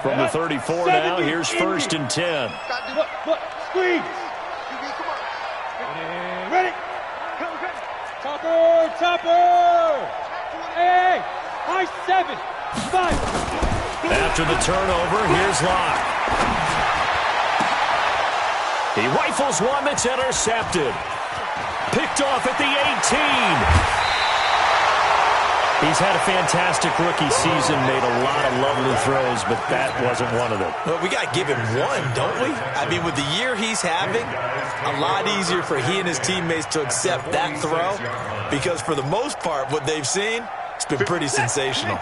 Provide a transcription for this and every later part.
From the 34 now, here's 1st and 10. Squeeze. Ready. Topper. Hey, high 7, 5. After the turnover, here's Locke. He rifles one that's intercepted. Picked off at the 18. He's had a fantastic rookie season, made a lot of lovely throws, but that wasn't one of them. Well, we got to give him one, don't we? I mean, with the year he's having, a lot easier for he and his teammates to accept that throw because for the most part, what they've seen, it's been pretty sensational.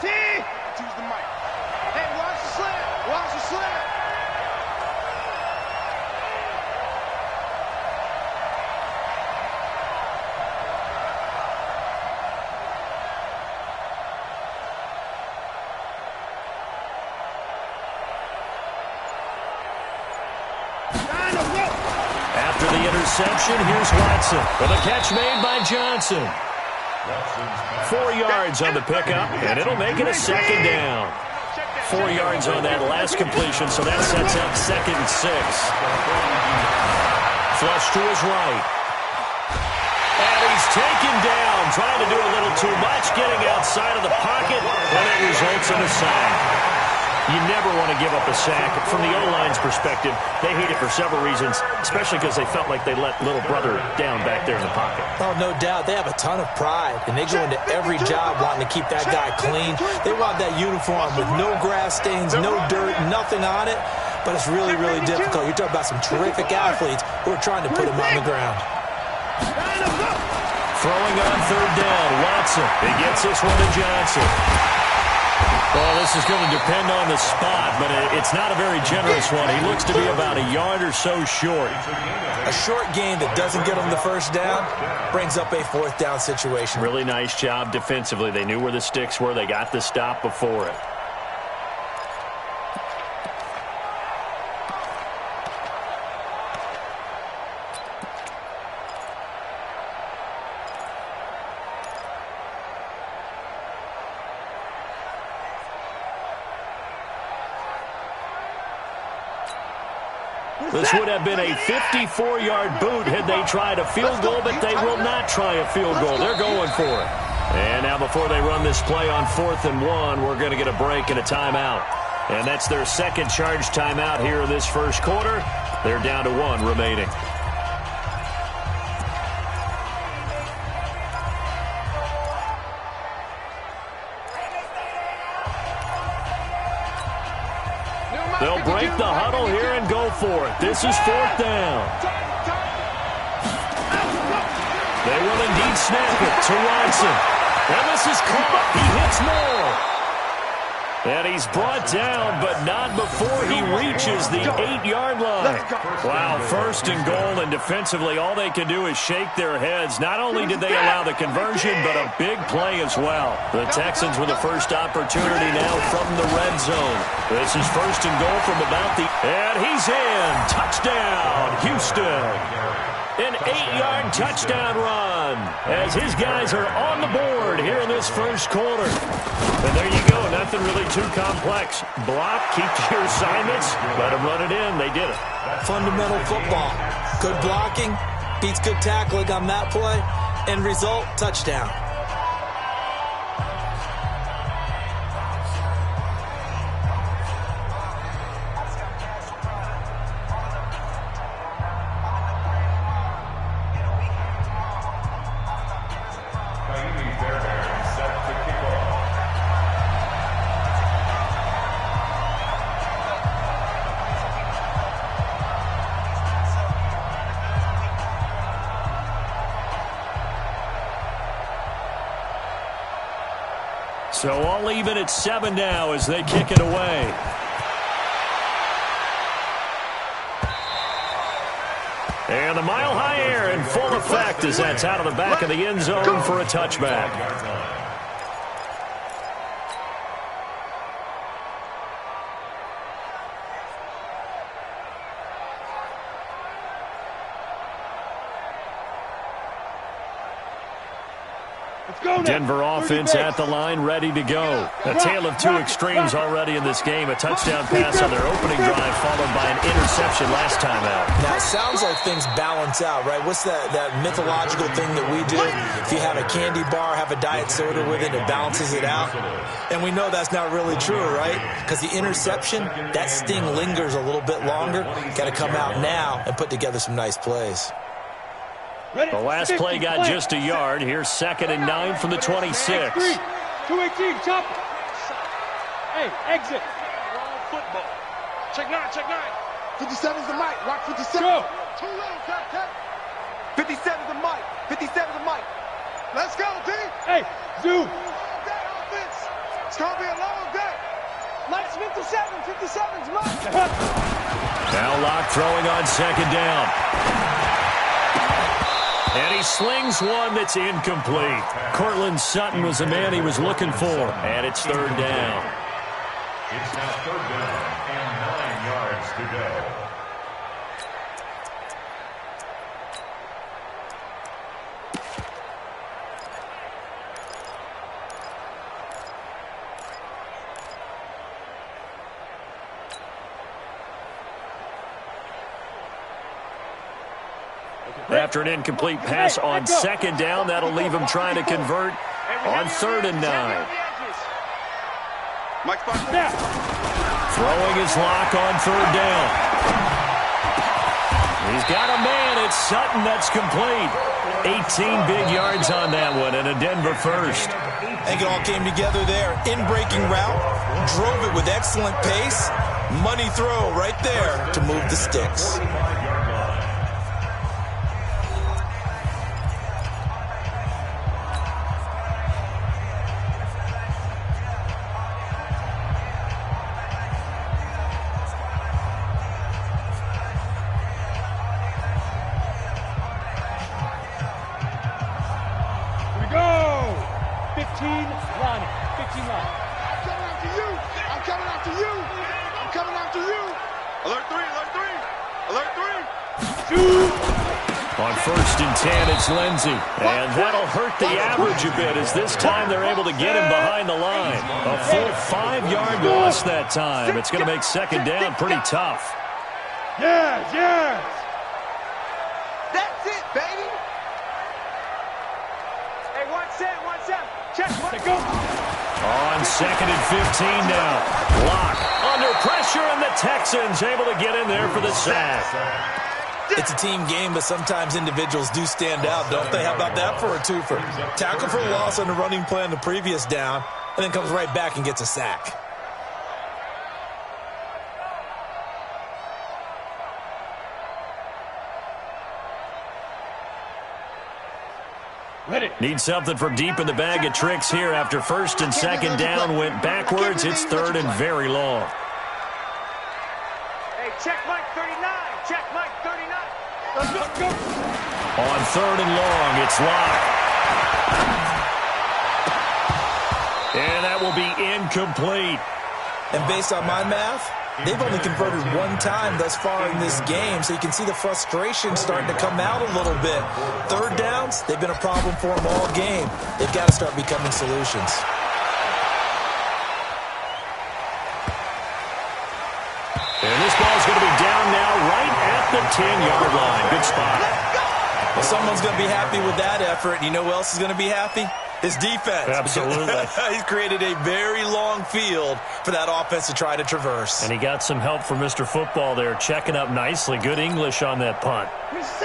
Here's Watson with a catch made by Johnson. 4 yards on the pickup, and it'll make it a 2nd down. 4 yards on that last completion, so that sets up 2nd and 6. Flush to his right. And he's taken down, trying to do a little too much, getting outside of the pocket, and it results in a sack. You never want to give up a sack. From the O-line's perspective, they hate it for several reasons, especially because they felt like they let little brother down back there in the pocket. Oh, no doubt. They have a ton of pride, and they go into every job wanting to keep that guy clean. They want that uniform with no grass stains, no dirt, nothing on it, but it's really, really difficult. You're talking about some terrific athletes who are trying to put him on the ground. Throwing on 3rd down, Watson. He gets this one to Johnson. Well, this is going to depend on the spot, but it's not a very generous one. He looks to be about a yard or so short. A short gain that doesn't get him the 1st down brings up a 4th down situation. Really nice job defensively. They knew where the sticks were. They got the stop before it. This would have been a 54-yard boot had they tried a field goal, but they will not try a field goal. They're going for it. And now before they run this play on 4th and 1, we're going to get a break and a timeout. And that's their 2nd charge timeout here in this 1st quarter. They're down to 1 remaining. They'll break the huddle here and go for it. This is 4th down. They will indeed snap it to Watson. And this is caught. He hits more. And he's brought down, but not before he reaches the 8-yard line. Wow, 1st and goal, and defensively, all they can do is shake their heads. Not only did they allow the conversion, but a big play as well. The Texans with the first opportunity now from the red zone. This is 1st and goal from about the... And he's in. Touchdown, Houston. An 8-yard touchdown run as his guys are on the board here in this 1st quarter. And there you go. Nothing really too complex. Block, keep your assignments, let them run it in. They did it. Fundamental football. Good blocking, beats good tackling on that play. End result, touchdown. So all even at 7 now as they kick it away. And the mile-high air in full effect as that's out of the back of the end zone for a touchback. Denver offense at the line, ready to go. A tale of two extremes already in this game. A touchdown pass on their opening drive, followed by an interception last time out. Now, it sounds like things balance out, right? What's that mythological thing that we do? If you have a candy bar, have a diet soda with it, it balances it out. And we know that's not really true, right? Because the interception, that sting lingers a little bit longer. Got to come out now and put together some nice plays. The last play got just a yard. Here's 2nd and 9 from the 26. 218, chop. Hey, exit. Football. Check 9, check 9. 57's the mic. Watch 57. Go. Too little, cut. 57's the mic. 57's the mic. Let's go, D. Hey, zoom. Long day, offense. It's going to be a long day. Mike's 57. 57's Mike. Now Locke throwing on 2nd down. And he slings one that's incomplete. Cortland Sutton was the man he was looking for. And it's 3rd down. It's now 3rd down and 9 yards to go. After an incomplete pass on 2nd down, that'll leave him trying to convert on 3rd and 9. Throwing his lock on 3rd down. He's got a man. It's Sutton that's complete. 18 big yards on that one and a Denver first. I think it all came together there. In-breaking route, drove it with excellent pace. Money throw right there to move the sticks. On 1st and 10, it's Lindsey. And that'll hurt the average a bit as this time they're able to get him behind the line. A full 5-yard loss that time. It's going to make 2nd down pretty tough. Yes. That's it, baby. Hey, 1-7. Check. Go. On 2nd and 15 now. Locke under pressure, and the Texans able to get in there for the sack. It's a team game, but sometimes individuals do stand out, don't they? How about that for a twofer? Tackle for a loss on the running play on the previous down, and then comes right back and gets a sack. Ready. Need something from deep in the bag of tricks here after 1st and 2nd down went backwards. It's 3rd and very long. Hey, check Mike 39. Check Mike 39. Let's go. On 3rd and long, it's Locke. And that will be incomplete. And based on my math, they've only converted one time thus far in this game, so you can see the frustration starting to come out a little bit. 3rd downs, they've been a problem for them all game. They've got to start becoming solutions. And this ball's going to be down now right at the 10-yard line. Good spot. Well, someone's going to be happy with that effort. You know who else is going to be happy? His defense. Absolutely. He's created a very long field for that offense to try to traverse. And he got some help from Mr. Football there, checking up nicely. Good English on that punt.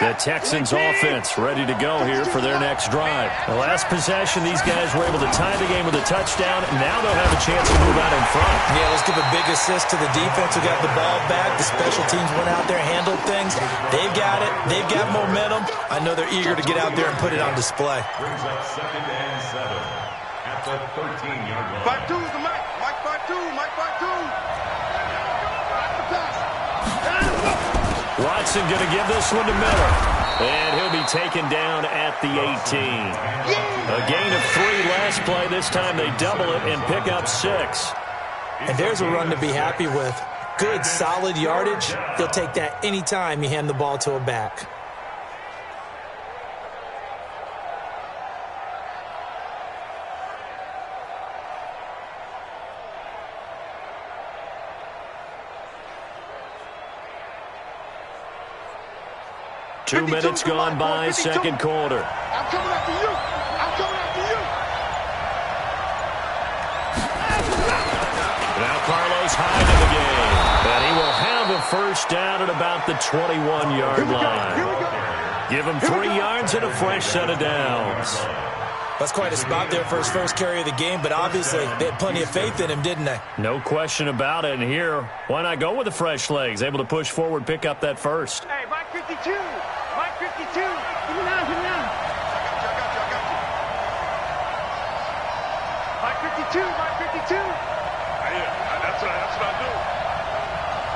The Texans offense ready to go here for their next drive. The last possession, these guys were able to tie the game with a touchdown. Now they'll have a chance to move out in front. Yeah, let's give a big assist to the defense who got the ball back. The special teams went out there, handled things. They've got it. They've got momentum. I know they're eager to get out there and put it on display. Brings up 2nd and 7 at the 13-yard line. 5-2's the Mike. Mike 5-2. Mike 5-2. Watson going to give this one to Miller. And he'll be taken down at the 18. A gain of 3 last play. This time they double it and pick up 6. And there's a run to be happy with. Good, solid yardage. They'll take that anytime you hand the ball to a back. 2 minutes gone by, second quarter. I'm coming after you. I'm coming after you. Now Carlos Hyde in the game. And he will have a first down at about the 21-yard line. Here we go. Give him 3 yards and a fresh set of downs. That's quite a spot there for his first carry of the game, but obviously they had plenty of faith in him, didn't they? No question about it. And here, why not go with the fresh legs? Able to push forward, pick up that first. Hey, Mike 52. Mike 52. Give me now, give me now. I got you. Mike 52, Mike 52. Hey, that's what I do.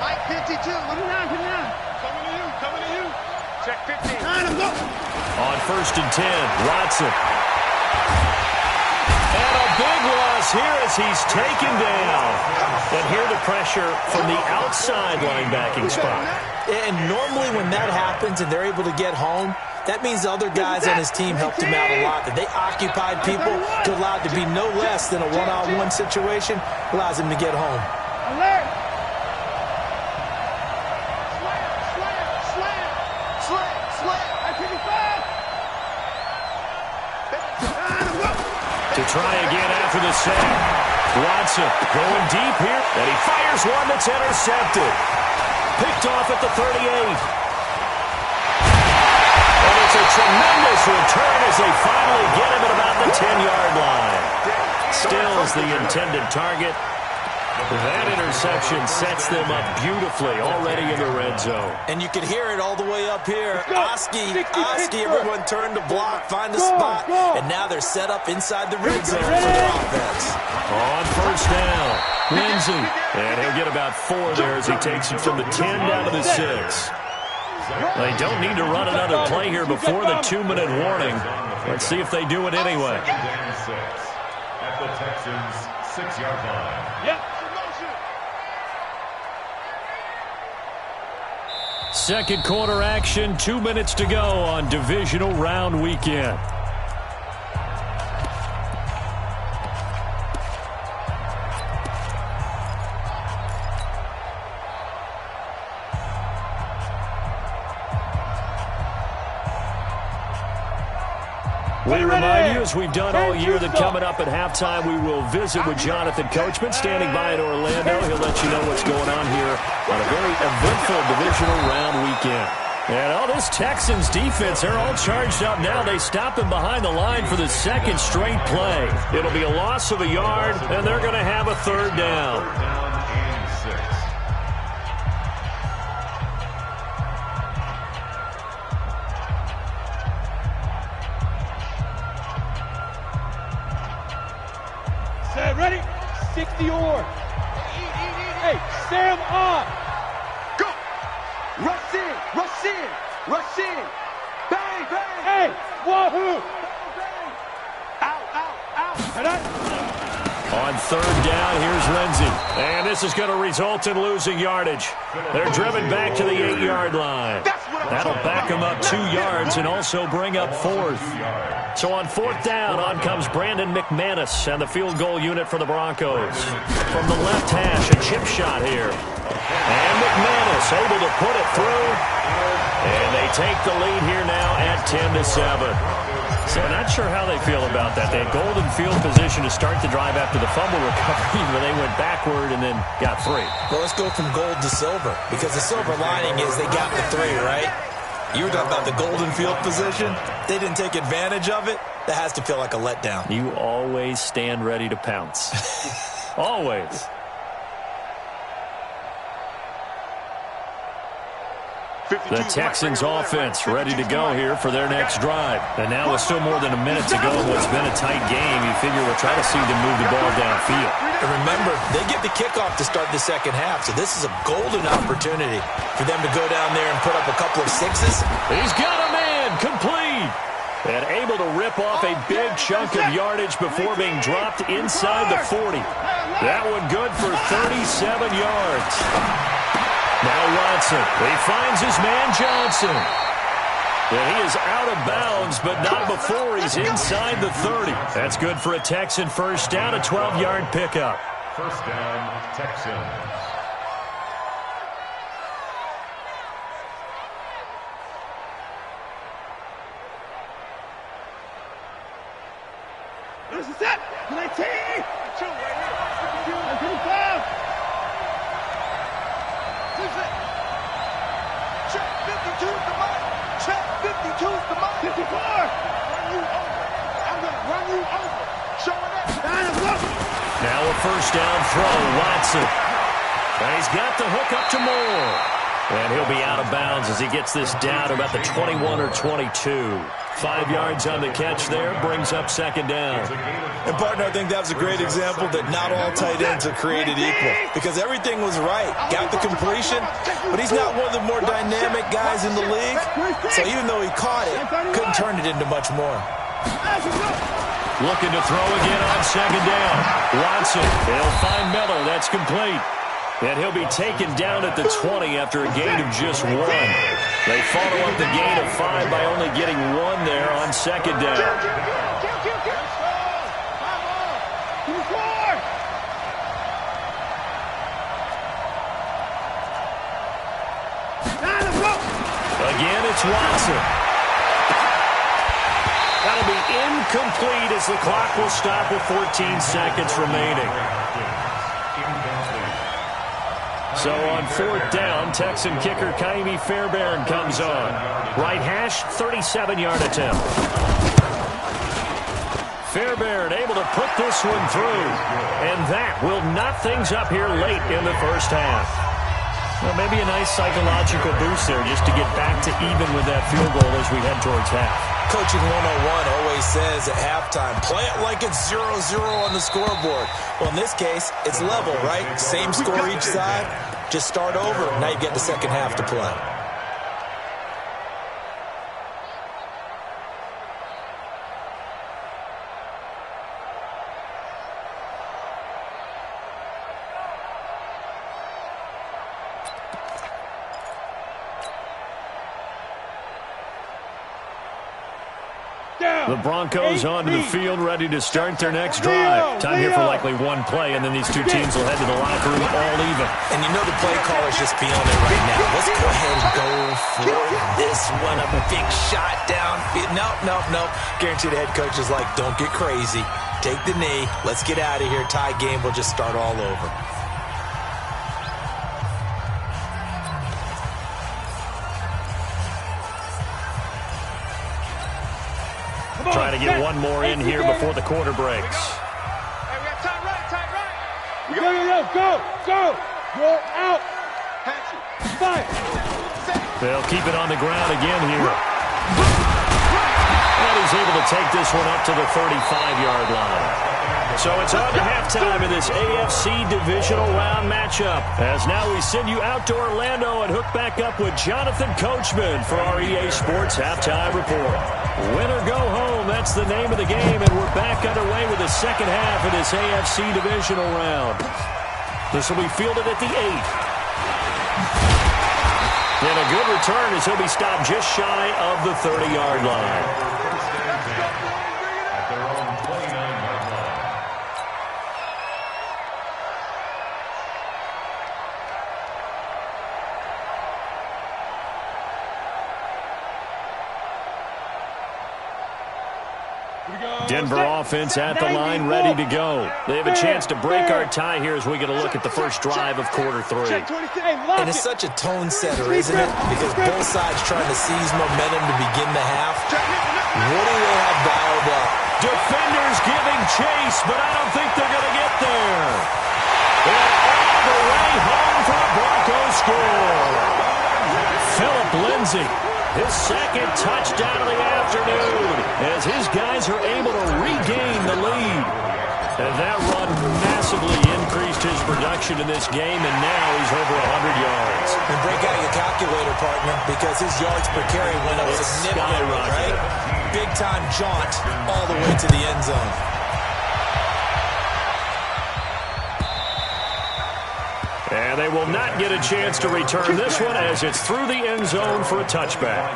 Mike 52. Give me now. Coming to you. Check 50. On first and 10, Watson. And a big loss here as he's taken down. And here the pressure from the outside linebacking spot. And normally when that happens and they're able to get home, that means the other guys on his team helped him out a lot. That they occupied people to allow it to be no less than a one-on-one situation allows him to get home. Alert! Slam! I 55! To try again after the sack. Watson going deep here, and he fires one that's intercepted. Picked off at the 38. And it's a tremendous return as they finally get him at about the 10-yard line. Stills the intended target. That interception sets them up beautifully already in the red zone. And you can hear it all the way up here. Oski, everyone turned to block, find a spot, and now they're set up inside the red zone for their offense. On first down, Lindsey. And he'll get about 4 there as he takes it from the 10 down to the 6. They don't need to run another play here before the 2-minute warning. Let's see if they do it anyway. Down 6 at the Texans' 6-yard line. Yep. Second quarter action, 2 minutes to go on divisional round weekend. We remind you, as we've done all year, that coming up at halftime, we will visit with Jonathan Coachman, standing by in Orlando. He'll let you know what's going on here on a very eventful divisional round weekend. And all this Texans defense, they're all charged up now. They stop him behind the line for the second straight play. It'll be a loss of a yard, and they're going to have a third down. Third down and 6. Ready? 60 or. Hey, Sam on. Go! Rush in! Bang! Hey, wahoo! Out! On third down, here's Lindsey. And this is going to result in losing yardage. They're driven back to the 8-yard line. That'll back them up 2 yards and also bring up 4th. So on 4th down, on comes Brandon McManus and the field goal unit for the Broncos. From the left hash, a chip shot here. And McManus able to put it through. And they take the lead here now at 10-7. So not sure how they feel about that. They had golden field position to start the drive after the fumble recovery, but they went backward and then got 3. Well, let's go from gold to silver, because the silver lining is they got the 3, right? You were talking about the golden field position. They didn't take advantage of it. That has to feel like a letdown. You always stand ready to pounce. Always. The Texans offense ready to go here for their next drive. And now with still more than a minute to go in what's been a tight game, you figure we'll try to see them move the ball downfield. And remember, they get the kickoff to start the second half, so this is a golden opportunity for them to go down there and put up a couple of 6s. He's got a man, complete. And able to rip off a big chunk of yardage before being dropped inside the 40. That one good for 37 yards. Now Watson, he finds his man Johnson. And he is out of bounds, but not before he's inside the 30. That's good for a Texan first down, a 12-yard pickup. First down, Texans. Check 52's the mark. Check 52's the mark. 54. Run you over. I'm going to run you over. Showing up. Now a first down throw, Watson. And he's got the hook up to Moore. And he'll be out of bounds as he gets this down to about the 21 or 22. 5 yards on the catch there, brings up second down. And, partner, I think that was a great example that not all tight ends are created equal because everything was right. Got the completion, but he's not one of the more dynamic guys in the league. So even though he caught it, couldn't turn it into much more. Looking to throw again on second down. Watson, he'll find Miller. That's complete. And he'll be taken down at the 20 after a gain of just 1. They follow up the gain of 5 by only getting 1 there on second down. Again, it's Watson. That'll be incomplete as the clock will stop with 14 seconds remaining. So on fourth down, Texan kicker Kaimi Fairbairn comes on. Right hash, 37-yard attempt. Fairbairn able to put this one through. And that will knot things up here late in the first half. Well, maybe a nice psychological boost there just to get back to even with that field goal as we head towards half. Coaching 101 always says at halftime, play it like it's 0-0 on the scoreboard. Well, in this case, it's level, right? Same score each side. Just start over. Now you get the second half to play. The Broncos onto the field, ready to start their next drive. Time here for likely one play, and then these two teams will head to the locker room all even. And you know the play caller's just feeling it right now. Let's go ahead and go for this one. A big shot downfield. Nope. Guarantee the head coach is like, don't get crazy. Take the knee. Let's get out of here. Tie game. We'll just start all over. Trying to get one more in here before the quarter breaks. Hey, we got time right. Go. Roll out. Patch it. Fire. They'll keep it on the ground again here. And he's able to take this one up to the 35-yard line. So it's on to halftime in this AFC divisional round matchup. As now we send you out to Orlando and hook back up with Jonathan Coachman for our EA Sports Halftime Report. Win or go home, that's the name of the game, and we're back underway with the second half of this AFC divisional round. This will be fielded at the 8. And a good return as he'll be stopped just shy of the 30-yard line. At their own 29-yard line. Denver offense at the line, ready to go. They have a chance to break our tie here as we get a look at the first drive of quarter 3. And it's such a tone setter, isn't it? Because both sides trying to seize momentum to begin the half. What do they have dialed up? Defenders giving chase, but I don't think they're going to get there. And all the way home for a Broncos score. Phillip Lindsay, his second touchdown of the afternoon, as his guys are able to regain the lead. And that run massively increased his production in this game, and now he's over 100 yards. And break out your calculator, partner, because his yards per carry went up significantly, right? Big-time jaunt all the way to the end zone. And they will not get a chance to return this one as it's through the end zone for a touchback.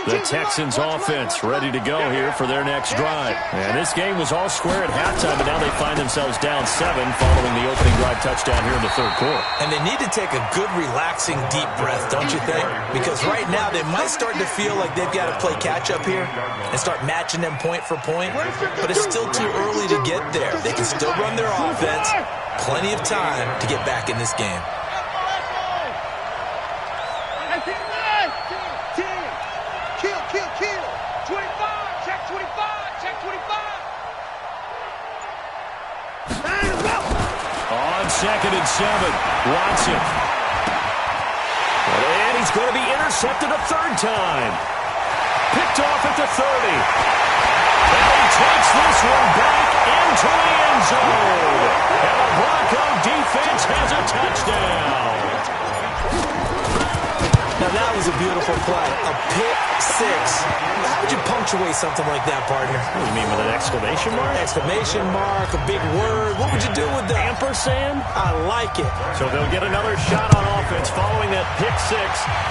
The Texans offense ready to go here for their next drive. And this game was all square at halftime, but now they find themselves down 7 following the opening drive touchdown here in the third quarter. And they need to take a good, relaxing, deep breath, don't you think? Because right now they might start to feel like they've got to play catch-up here and start matching them point for point. But it's still too early to get there. They can still run their offense. Plenty of time to get back in this game. Kill. 25. Check 25. Check 25. On 2nd and 7, Watson. And he's going to be intercepted a third time. Picked off at the 30. And he takes this one back into the end zone. And the Bronco defense has a touchdown. Now that was a beautiful play. A pick 6. How would you punctuate something like that, partner? What do you mean, with an exclamation mark? Exclamation mark, a big word. What would you do with that? Ampersand? I like it. So they'll get another shot on offense following that pick 6.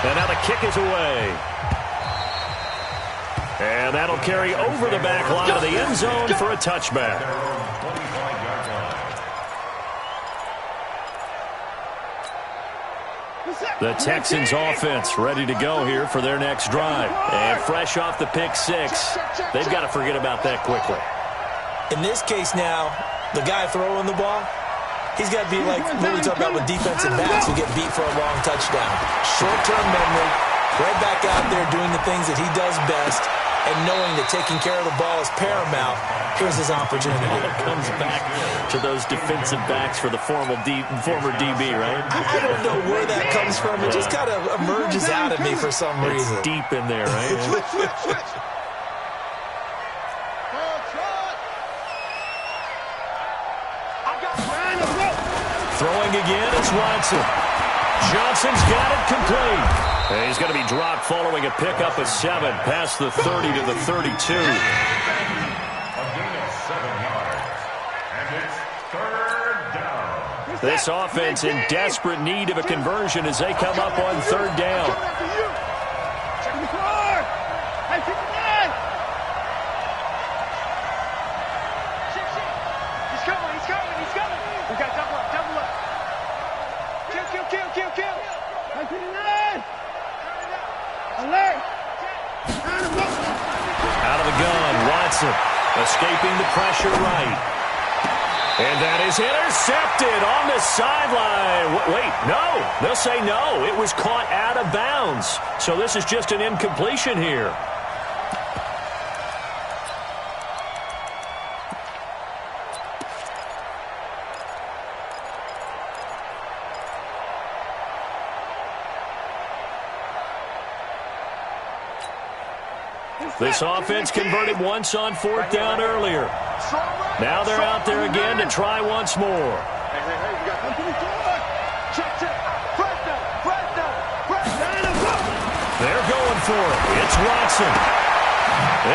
And now the kick is away. And that'll carry over the back line of the end zone for a touchback. The Texans offense ready to go here for their next drive. And fresh off the pick 6, they've got to forget about that quickly. In this case now, the guy throwing the ball, he's got to be like what we talk about with defensive backs who get beat for a long touchdown. Short-term memory, right back out there doing the things that he does best, and knowing that taking care of the ball is paramount. Here's his opportunity. It comes back to those defensive backs for the former DB, right? I don't know where that comes from. It just kind of emerges out of me for some reason. It's deep in there, right? Switch. Throwing again is Watson. Johnson's got it complete. And he's going to be dropped following a pickup of 7 past the 30 to the 32. A gain of 7 yards. And it's third down. This offense in desperate need of a conversion as they come up on third down. He's coming. We got double up. Kill. Alert. Out of the gun, Watson escaping the pressure right. And that is intercepted on the sideline. Wait, no. They'll say no. It was caught out of bounds. So this is just an incompletion here. This offense converted once on 4th down earlier. Now they're out there again to try once more. Hey, we got check. They're going for it. It's Watson.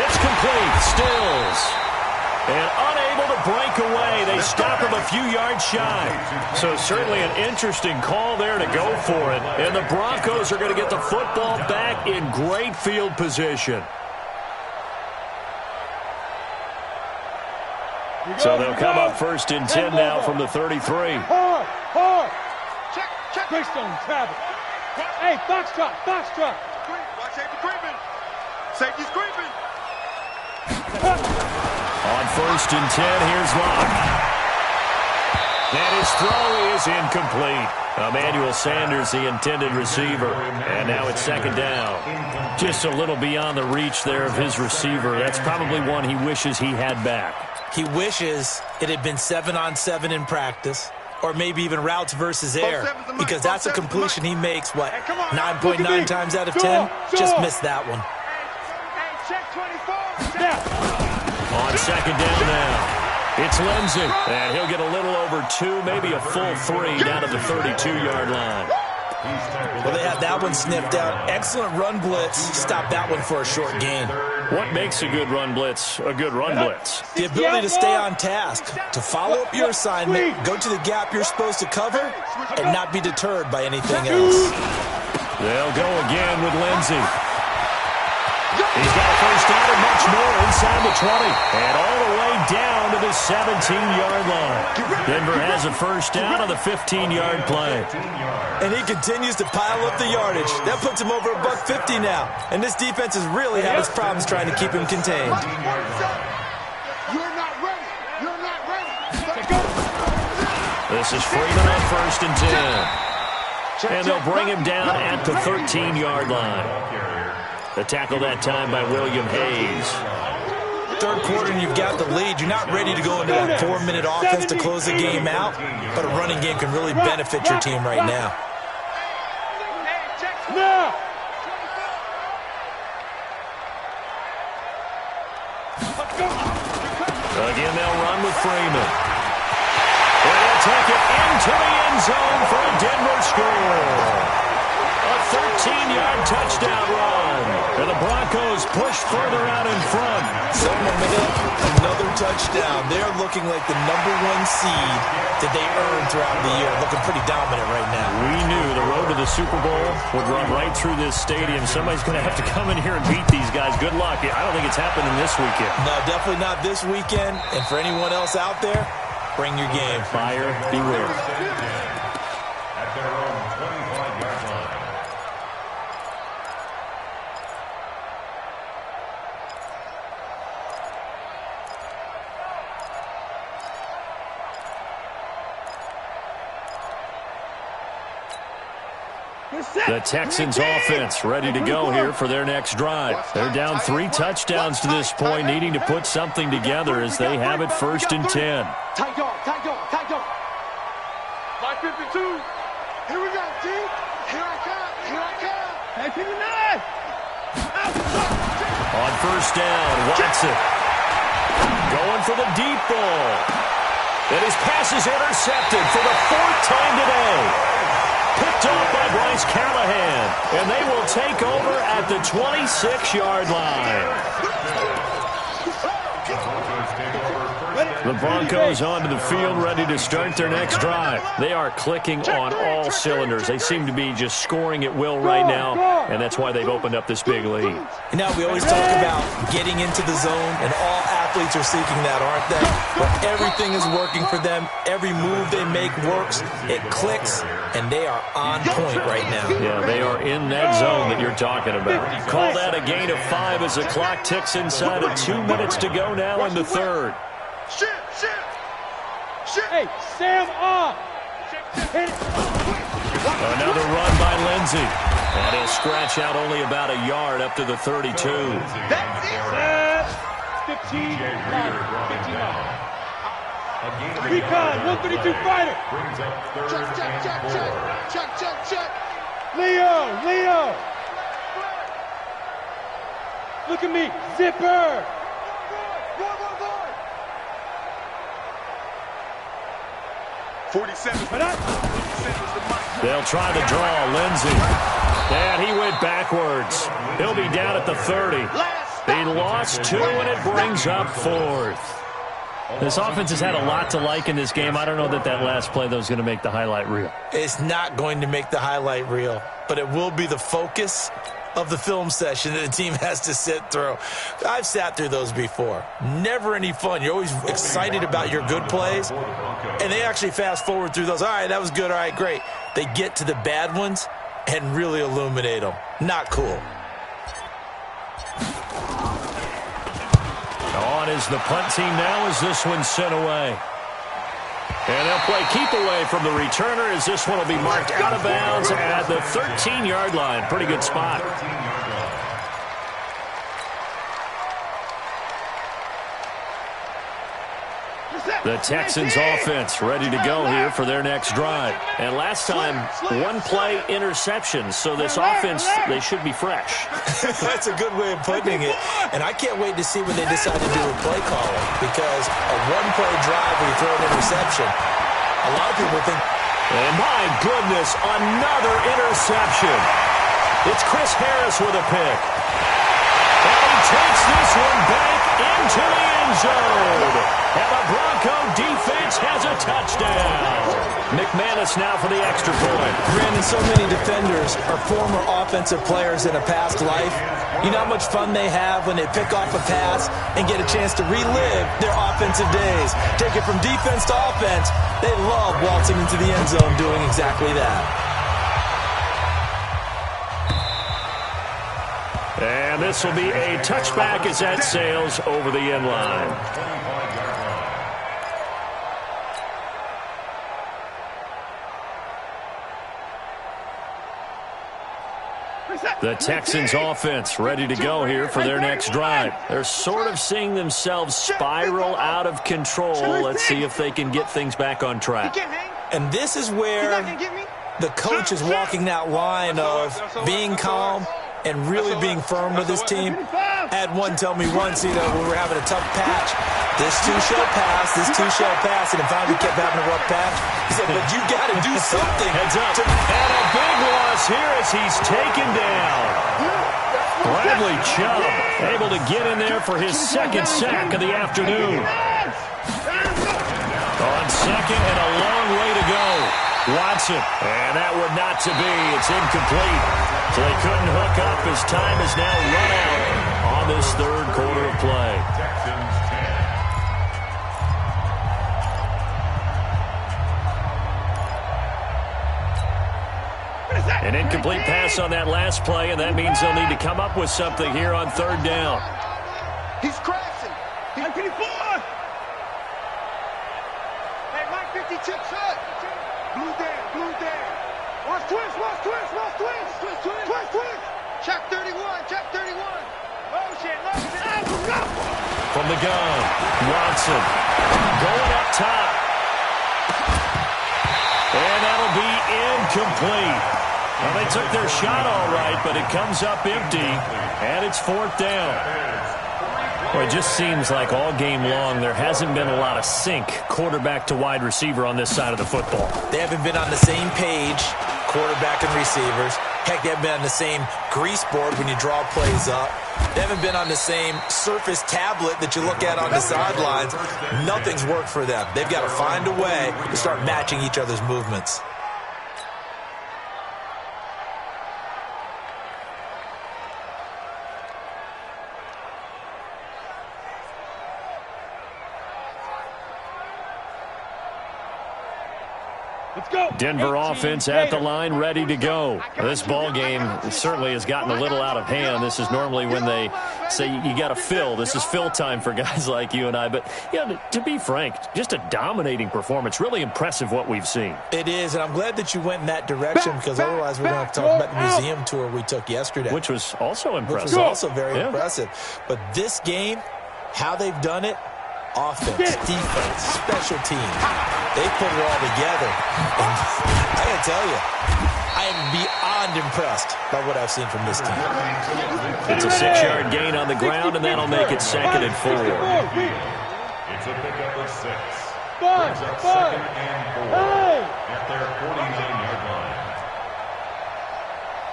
It's complete. Stills. And unable to break away. They stop him a few yards shy. So certainly an interesting call there to go for it. And the Broncos are going to get the football back in great field position. So they'll come up 1st and 10 now from the 33. Hard. Check. Greystone, Travis. Hey, box truck. Watch safety creeping. Safety's creeping. On 1st and 10, here's Locke. And his throw is incomplete. Emmanuel Sanders, the intended receiver. And now it's 2nd down. Just a little beyond the reach there of his receiver. That's probably one he wishes he had back. He wishes it had been 7-on-7 in practice, or maybe even routes versus air, because that's a completion he makes, 9.9 times out of 10? Just missed that one. Check 24. On 2nd down now, it's Lindsey. And he'll get a little over 2, maybe a full 3 down to the 32-yard line. Well, they had that one sniffed out. Excellent run blitz. Stop that one for a short gain. What makes a good run blitz a good run blitz? The ability to stay on task, to follow up your assignment, go to the gap you're supposed to cover, and not be deterred by anything else. They'll go again with Lindsey. He's got a first down and much more inside the 20. And all the way down to the 17-yard line. Denver has a first down on the 15-yard play. And he continues to pile up the yardage. That puts him over $150 now. And this defense has really had its problems trying to keep him contained. You're not ready. You're not ready. This is Freeman on first and 10. And they'll bring him down at the 13-yard line. The tackle that time by William Hayes. Third quarter and you've got the lead. You're not ready to go into that 4-minute offense to close the game out, but a running game can really benefit your team right now. Again, they'll run with Freeman. And they'll take it into the end zone for a Denver score. A 13-yard touchdown run. And the Broncos push further out in front. Another touchdown. They're looking like the #1 seed that they earned throughout the year. Looking pretty dominant right now. We knew the road to the Super Bowl would run right through this stadium. Somebody's going to have to come in here and beat these guys. Good luck. I don't think it's happening this weekend. No, definitely not this weekend. And for anyone else out there, bring your game. Fire, beware. At their own 25-yard line. The Texans offense ready to go here for their next drive. They're down 3 touchdowns to this point, needing to put something together as they have it first and 10. Tight dog, tight dog, tight dog. My 52. Here we go, T. Here I come, here I come. Hey, 59. On first down, Watson going for the deep ball. And his pass is intercepted for the 4th time today. Picked off by Bryce Callahan. And they will take over at the 26-yard line. The Broncos onto the field, ready to start their next drive. They are clicking on all cylinders. They seem to be just scoring at will right now, and that's why they've opened up this big lead. You know, we always talk about getting into the zone, and all athletes are seeking that, aren't they? Where everything is working for them. Every move they make works. It clicks, and they are on point right now. Yeah, they are in that zone that you're talking about. Call that a gain of 5 as the clock ticks inside of 2 minutes to go now in the third. Shit. Hey, Sam off. Hit it. Another run by Lindsey. And he'll scratch out only about a yard up to the 32. That's it. 15. A Recon, 132 fighter. brings up third and 4. Check. Leo. Look at me. Zipper. 47. They'll try to draw Lindsey. And he went backwards. He'll be down at the 30. He lost 2, and it brings up 4th. This offense has had a lot to like in this game. I don't know that last play, though, is going to make the highlight reel. It's not going to make the highlight reel, but it will be the focus of the film session that the team has to sit through. I've sat through those before. Never any fun. You're always excited about your good plays, and they actually fast forward through those. All right, that was good. All right, great. They get to the bad ones and really illuminate them. Not cool. On is the punt team now as this one's sent away. And they'll play keep away from the returner as this one will be marked out of bounds at the 13-yard line. Pretty good spot. The Texans offense ready to go here for their next drive. And last time, 1-play interception. So this offense, they should be fresh. That's a good way of putting it. And I can't wait to see when they decide to do a play calling, because a 1-play drive where you throw an interception, a lot of people think. And my goodness, another interception. It's Chris Harris with a pick. And he takes this one back into the end zone. And the Bronco defense has a touchdown. McManus now for the extra point. Brandon, so many defenders are former offensive players in a past life. You know how much fun they have when they pick off a pass and get a chance to relive their offensive days. Take it from defense to offense. They love waltzing into the end zone doing exactly that. And this will be a touchback as that sails over the end line. The Texans offense ready to go here for their next drive. They're sort of seeing themselves spiral out of control. Let's see if they can get things back on track. And this is where the coach is walking that line of being calm and really being firm with his team. I had one tell me once, when we were having a tough patch, this too shall pass, this too shall pass, and finally we kept having a rough patch. He said, but you got to do something. Heads up. And a big loss here as he's taken down. Bradley Chubb able to get in there for his second sack of the afternoon. On second and a long way to go. Watson, and that would not to be. It's incomplete. So they couldn't hook up as time is now run out on this third quarter of play. Texans 10. An incomplete pass on that last play, and that means they'll need to come up with something here on third down. He's crashing. He's 54. Hey, Mike 52, shut. Blue down. Watch twist. Check 31. Oh, shit. From the gun, Watson going up top. And that'll be incomplete. Well, they took their shot all right, but it comes up empty, and it's fourth down. Well, it just seems like all game long there hasn't been a lot of sync quarterback to wide receiver on this side of the football. They haven't been on the same page, quarterback and receivers. Heck, they haven't been on the same grease board when you draw plays up. They haven't been on the same surface tablet that you look at on the sidelines. Nothing's worked for them. They've got to find a way to start matching each other's movements. Denver offense at the line, ready to go. This ball game certainly has gotten a little out of hand. This is normally when they say you got to fill. This is fill time for guys like you and I. But, to be frank, just a dominating performance. Really impressive what we've seen. It is, and I'm glad that you went in that direction because otherwise we're going to talk about the museum tour we took yesterday. Which was also impressive. Which was also very impressive. But this game, how they've done it, offense, defense, special teams. They put it all together. And I got to tell you, I am beyond impressed by what I've seen from this team. It's a 6-yard gain on the ground, and that'll make it 2nd and 4. It's a pickup of 6. Brings up 2nd and 4 at their 49-yard line.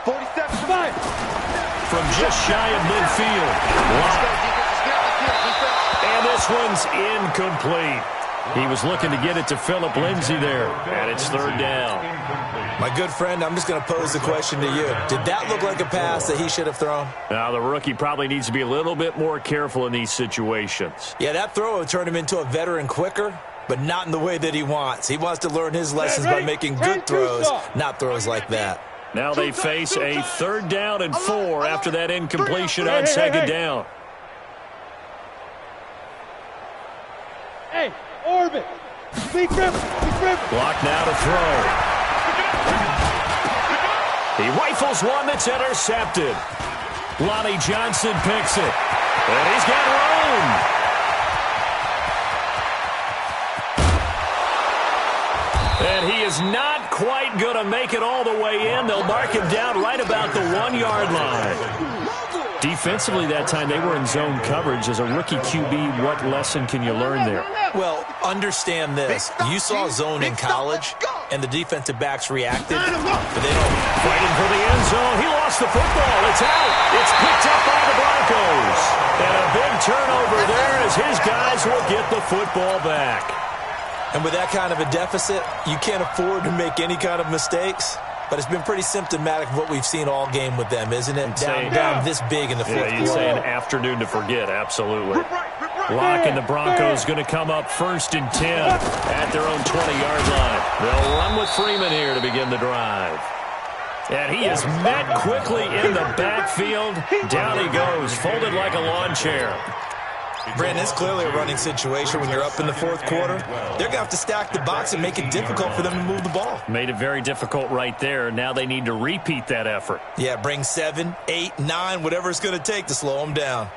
47. From just shy of midfield. And this one's incomplete. He was looking to get it to Phillip Lindsay there, and it's third down. My good friend, I'm just going to pose the question to you. Did that look like a pass that he should have thrown? Now, the rookie probably needs to be a little bit more careful in these situations. Yeah, that throw would turn him into a veteran quicker, but not in the way that he wants. He wants to learn his lessons by making good throws, not throws like that. Now they face a 3rd down and 4 after that incompletion on 2nd down. Hey, Orbit. Be careful. Block now to throw. He rifles one that's intercepted. Lonnie Johnson picks it. And he's got room. And he is not quite going to make it all the way in. They'll mark him down right about the 1-yard line. Defensively that time, they were in zone coverage. As a rookie QB, what lesson can you learn there? Well, understand this. You saw zone in college, and the defensive backs reacted, but they don't. Fighting for the end zone. He lost the football. It's out. It's picked up by the Broncos. And a big turnover there as his guys will get the football back. And with that kind of a deficit, you can't afford to make any kind of mistakes. But it's been pretty symptomatic of what we've seen all game with them, isn't it? Down this big in the fourth quarter. You'd say an afternoon to forget, absolutely. Lock and the Broncos going to come up 1st and 10 at their own 20-yard line. They'll run with Freeman here to begin the drive. And he is met quickly in the backfield. Down he goes, folded like a lawn chair. Brandon, it's clearly a running situation when you're up in the fourth quarter. They're going to have to stack the box and make it difficult for them to move the ball. Made it very difficult right there. Now they need to repeat that effort. Yeah, bring 7, 8, 9, whatever it's going to take to slow them down.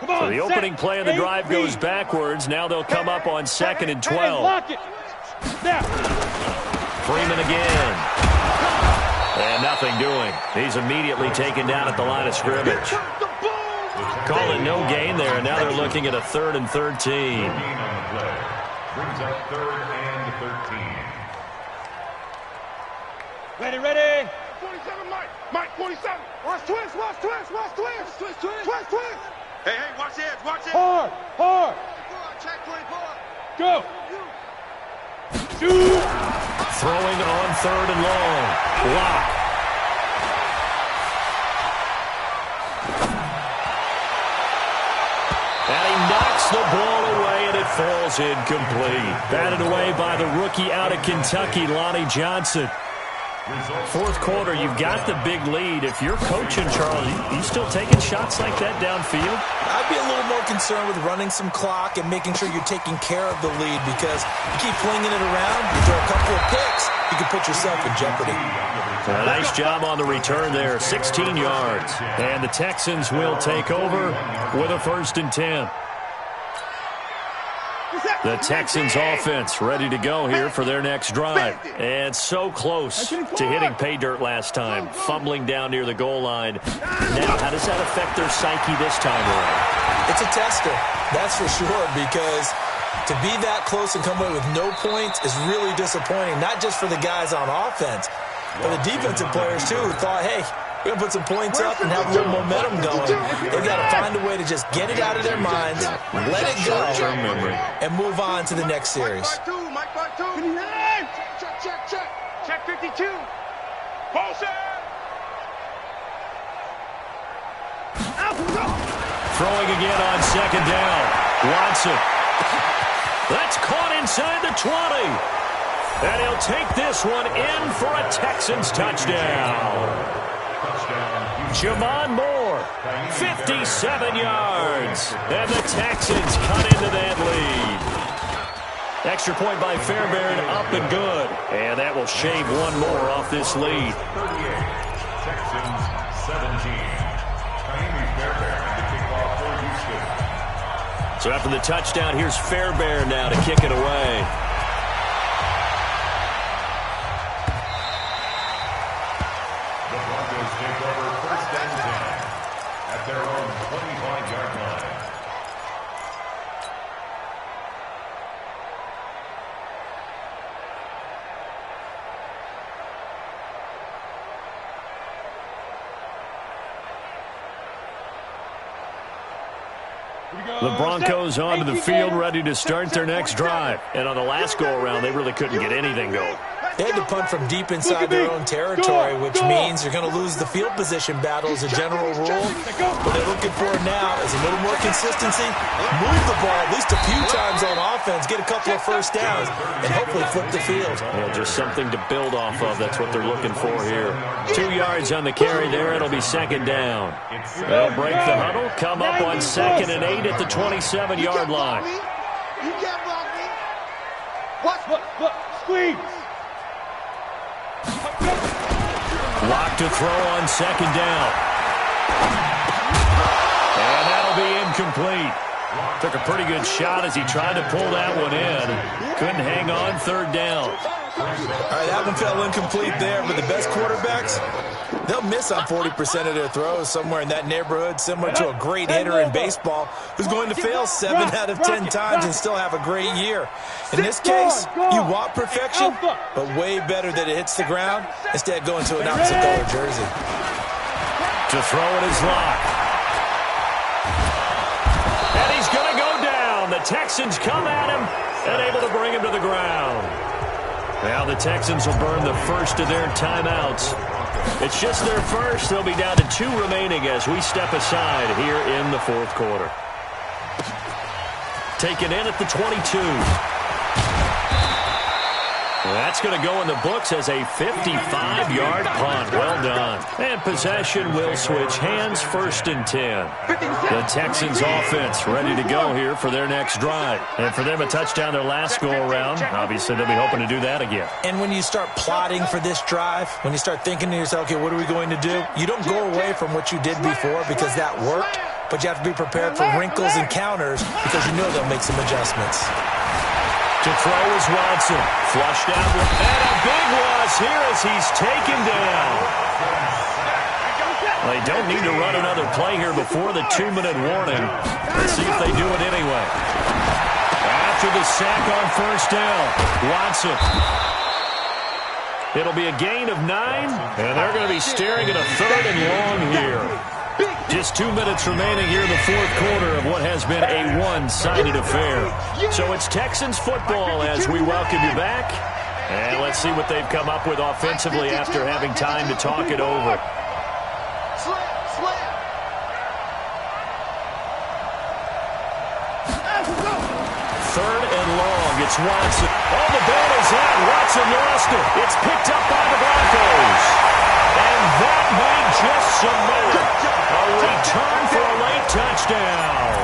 So the opening play of the drive goes backwards. Now they'll come up on 2nd and 12. Freeman again. And nothing doing. He's immediately taken down at the line of scrimmage. Call it no gain there. Now they're looking at a 3rd and 13. Brings up 3rd and 13. Ready. 47, Mike, 47. Watch twist. Hey, watch it. Hard. Check 24. Go. Shoot. Throwing on 3rd and long. Lock. And he knocks the ball away, and it falls incomplete. Batted away by the rookie out of Kentucky, Lonnie Johnson. Fourth quarter, you've got the big lead. If you're coaching, Charles, you still taking shots like that downfield? I'd be a little more concerned with running some clock and making sure you're taking care of the lead, because you keep flinging it around, you throw a couple of picks, you can put yourself in jeopardy. A nice job on the return there, 16 yards. And the Texans will take over with a 1st and 10. The Texans offense ready to go here for their next drive. And so close to hitting pay dirt last time, fumbling down near the goal line. Now, how does that affect their psyche this time around? It's a tester, that's for sure, because to be that close and come away with no points is really disappointing, not just for the guys on offense, but the defensive players, too, who thought, hey, we're going to put some points up and have a little momentum going. They've got to find a way to just get it out of their minds, let it go, and move on to the next series. Mike by two. Check 52. Bullshit. Throwing again on 2nd down. Watson. That's caught inside the 20. And he'll take this one in for a Texans touchdown. Jamon Moore, 57 yards. And the Texans cut into that lead. Extra point by Fairbairn, up and good. And that will shave one more off this lead. 38, Texans 17. Fairbairn to kick off for Houston. So after the touchdown, here's Fairbairn now to kick it away. Their own 25-yard line. The Broncos onto the field, ready to start their next drive. And on the last go-around, they really couldn't get anything going. They had to punt from deep inside their own territory, which means you're going to lose the field position battle as a general rule. What they're looking for now is a little more consistency, move the ball at least a few times on offense, get a couple of first downs, and hopefully flip the field. Yeah, just something to build off of. That's what they're looking for here. 2 yards on the carry there. It'll be 2nd down. They'll break the huddle, come up on 2nd and 8 at the 27-yard line. You can't block me. What? Squeeze. Lock to throw on 2nd down. And that'll be incomplete. Took a pretty good shot as he tried to pull that one in. Couldn't hang on, 3rd down. All right, that one fell incomplete there, but the best quarterbacks, they'll miss on 40% of their throws, somewhere in that neighborhood, similar to a great hitter in baseball who's going to fail 7 out of 10 times and still have a great year. In this case, you want perfection, but way better that it hits the ground instead of going to an opposite color jersey. To throw it is Lock. And he's going to go down. Texans come at him and able to bring him to the ground. Now the Texans will burn the first of their timeouts. It's just their first. They'll be down to 2 remaining as we step aside here in the fourth quarter. Taken in at the 22. That's going to go in the books as a 55-yard punt. Well done. And possession will switch hands, 1st and 10. The Texans offense ready to go here for their next drive. And for them, a touchdown their last go-around. Obviously, they'll be hoping to do that again. And when you start plotting for this drive, when you start thinking to yourself, okay, what are we going to do? You don't go away from what you did before because that worked, but you have to be prepared for wrinkles and counters because you know they'll make some adjustments. To throw is Watson. Flushed out. And a big loss here as he's taken down. They don't need to run another play here before the 2-minute warning. Let's see if they do it anyway. After the sack on 1st down, Watson. It'll be a gain of 9, and they're going to be staring at a 3rd and long here. Just 2 minutes remaining here in the fourth quarter of what has been a one-sided affair. So it's Texans football as we welcome you back. And let's see what they've come up with offensively after having time to talk it over. 3rd and long. It's Watson. Oh, the ball is out. Watson lost it. It's picked up by the Broncos. And that might just cement it. A return for a late touchdown.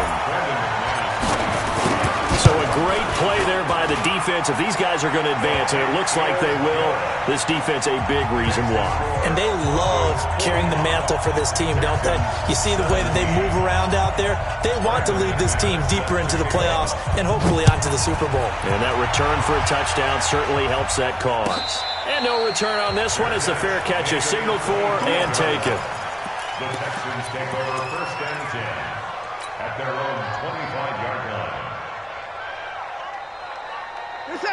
So a great play there by the defense. If these guys are going to advance, and it looks like they will, this defense a big reason why. And they love carrying the mantle for this team, don't they? You see the way that they move around out there? They want to lead this team deeper into the playoffs and hopefully onto the Super Bowl. And that return for a touchdown certainly helps that cause. And no return on this one as the fair catch is signaled for and taken. The Texans take over 1st and 10 at their own 25-yard line.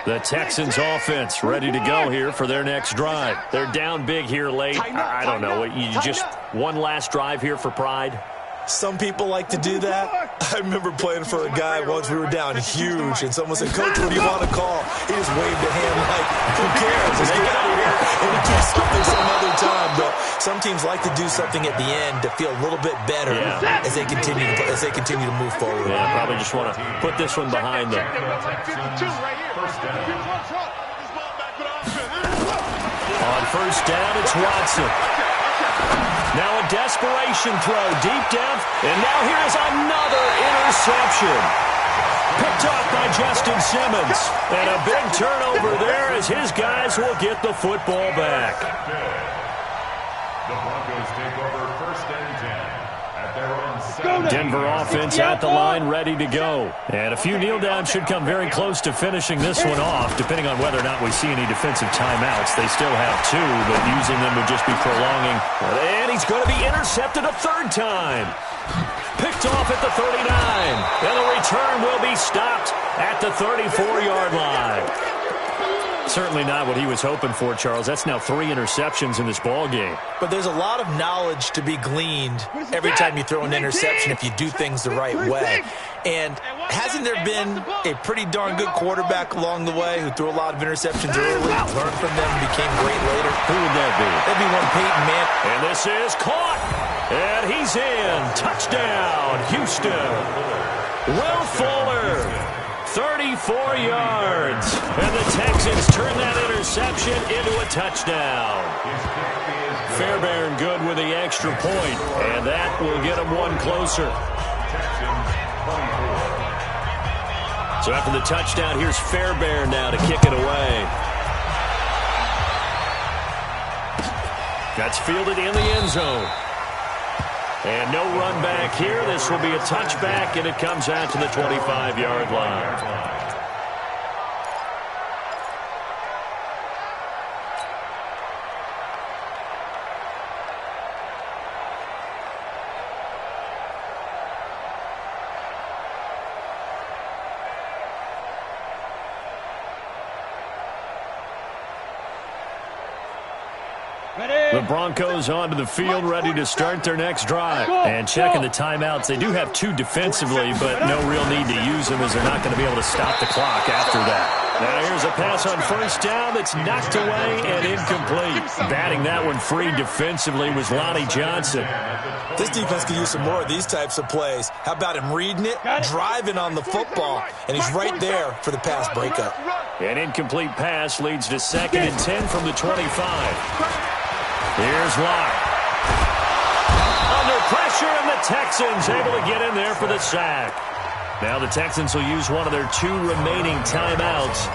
The Texans offense ready to go here for their next drive. They're down big here late. I don't know. You just one last drive here for pride? Some people like to do that. I remember playing for a guy once. We were down huge, and someone said, "Coach, what do you want to call?" He just waved a hand like, "Who cares? Let's get out of here and we'll do something some other time." But some teams like to do something at the end to feel a little bit better as they continue to move forward. Yeah, probably just want to put this one behind them. On 1st down, it's Watson. Now a desperation throw deep down, and now here is another interception. Picked off by Justin Simmons. And a big turnover there as his guys will get the football back. The Broncos take over 1st and 10 at their own 7. Denver offense at the line, ready to go. And a few kneel downs should come very close to finishing this one off, depending on whether or not we see any defensive timeouts. They still have 2, but using them would just be prolonging. And he's going to be intercepted a 3rd time. Picked off at the 39. And the return will be stopped at the 34-yard line. Certainly not what he was hoping for, Charles. That's now 3 interceptions in this ball game. But there's a lot of knowledge to be gleaned every time you throw an interception if you do things the right way. And hasn't there been a pretty darn good quarterback along the way who threw a lot of interceptions early, learned from them, and became great later? Who would that be? That'd be one Peyton Manning. And this is caught. And he's in. Touchdown, Houston. Will Fuller. 34 yards. And the Texans turn that interception into a touchdown. Fairbairn good with the extra point, and that will get them one closer. So after the touchdown, here's Fairbairn now to kick it away. That's fielded in the end zone. And no run back here. This will be a touchback, and it comes out to the 25-yard line. Ready? The Broncos onto the field, ready to start their next drive. And checking the timeouts. They do have 2 defensively, but no real need to use them as they're not going to be able to stop the clock after that. Now here's a pass on first down that's knocked away and incomplete. Batting that one free defensively was Lonnie Johnson. This defense could use some more of these types of plays. How about him reading it, driving on the football, and he's right there for the pass breakup. An incomplete pass leads to 2nd and 10 from the 25. Here's Locke. Under pressure, and the Texans able to get in there for the sack. Now the Texans will use one of their 2 remaining timeouts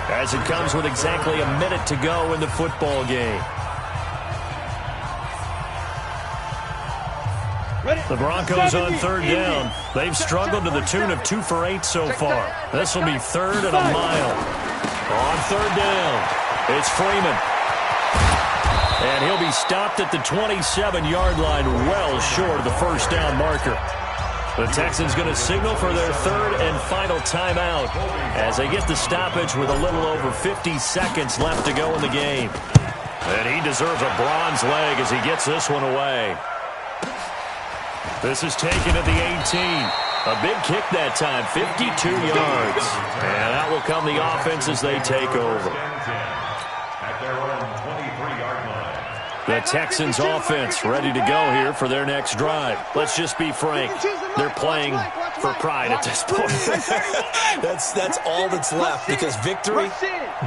as it comes with exactly a minute to go in the football game. The Broncos on 3rd down. They've struggled to the tune of 2 for 8 so far. This will be 3rd and a mile. On 3rd down, it's Freeman. And he'll be stopped at the 27-yard line, well short of the first down marker. The Texans going to signal for their 3rd and final timeout as they get the stoppage with a little over 50 seconds left to go in the game. And he deserves a bronze leg as he gets this one away. This is taken at the 18. A big kick that time, 52 yards. And out will come the offense as they take over. At their own 23-yard line. The Texans offense ready to go here for their next drive. Let's just be frank. They're playing for pride at this point. That's all that's left, because victory,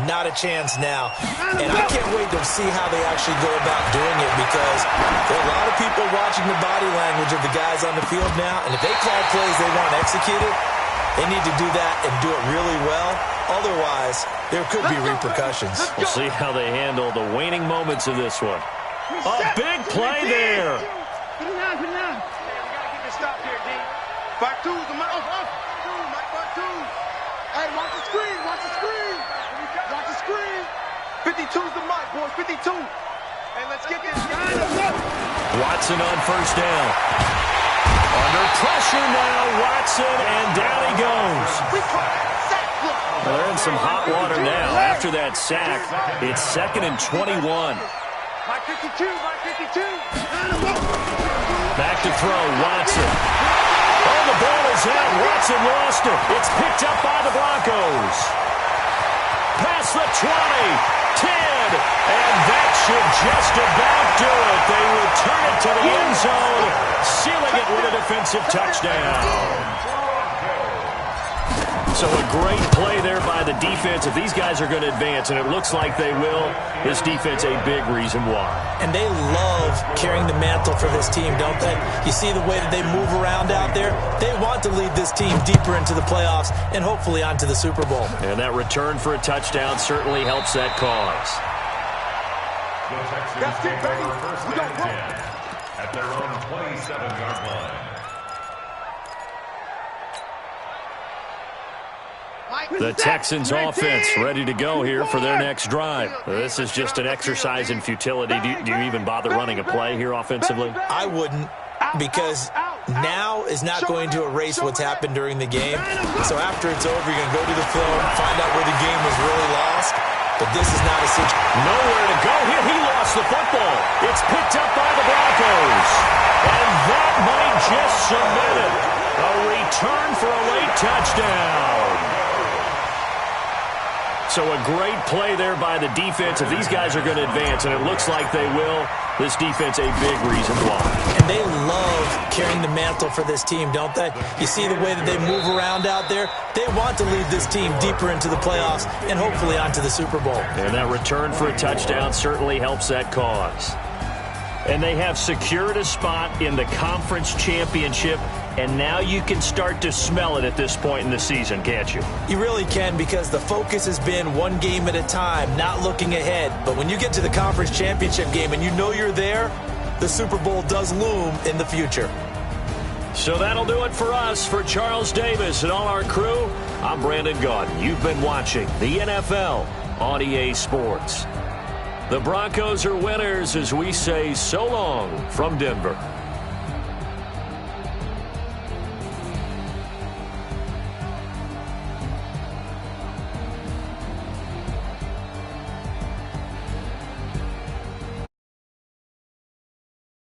not a chance now. And I can't wait to see how they actually go about doing it, because there are a lot of people watching the body language of the guys on the field now, and if they call plays they want executed, they need to do that and do it really well. Otherwise, there could be repercussions. We'll see how they handle the waning moments of this one. A big play there. Put it down. We got to get this stop here, D. Back two, the Mike. Back two. Hey, watch the screen. Watch the screen. 52's the Mike, boys. 52. Hey, let's get this. Watson on first down. Under pressure now, Watson, and down he goes. Well, they're in some hot water now. After that sack, it's 2nd and 21. Mike 52. Back to throw, Watson. Oh, the ball is out. Watson lost it. It's picked up by the Broncos. Past the 20, 10, and that should just about do it. They return it to the end zone, sealing it with a defensive touchdown. So a great play there by the defense. If these guys are going to advance, and it looks like they will, this defense a big reason why. And they love carrying the mantle for this team, don't they? You see the way that they move around out there? They want to lead this team deeper into the playoffs and hopefully onto the Super Bowl. And that return for a touchdown certainly helps that cause. The Texans take over 1st and 10 at their own 27-yard line. The Texans offense ready to go here for their next drive. This is just an exercise in futility. Do you even bother running a play here offensively? I wouldn't, because now is not going to erase what's happened during the game. So after it's over, you're going to go to the film, find out where the game was really lost. But this is not a situation. Nowhere to go here. He lost the football. It's picked up by the Broncos. And that might just cement it. A return for a late touchdown. So a great play there by the defense. If these guys are going to advance, and it looks like they will, this defense a big reason why. And they love carrying the mantle for this team, don't they? You see the way that they move around out there? They want to lead this team deeper into the playoffs and hopefully onto the Super Bowl. And that return for a touchdown certainly helps that cause. And they have secured a spot in the conference championship, and now you can start to smell it at this point in the season, can't you? You really can, because the focus has been one game at a time, not looking ahead. But when you get to the conference championship game and you know you're there, the Super Bowl does loom in the future. So that'll do it for us. For Charles Davis and all our crew, I'm Brandon Gaudin. You've been watching the NFL on EA Sports. The Broncos are winners as we say so long from Denver.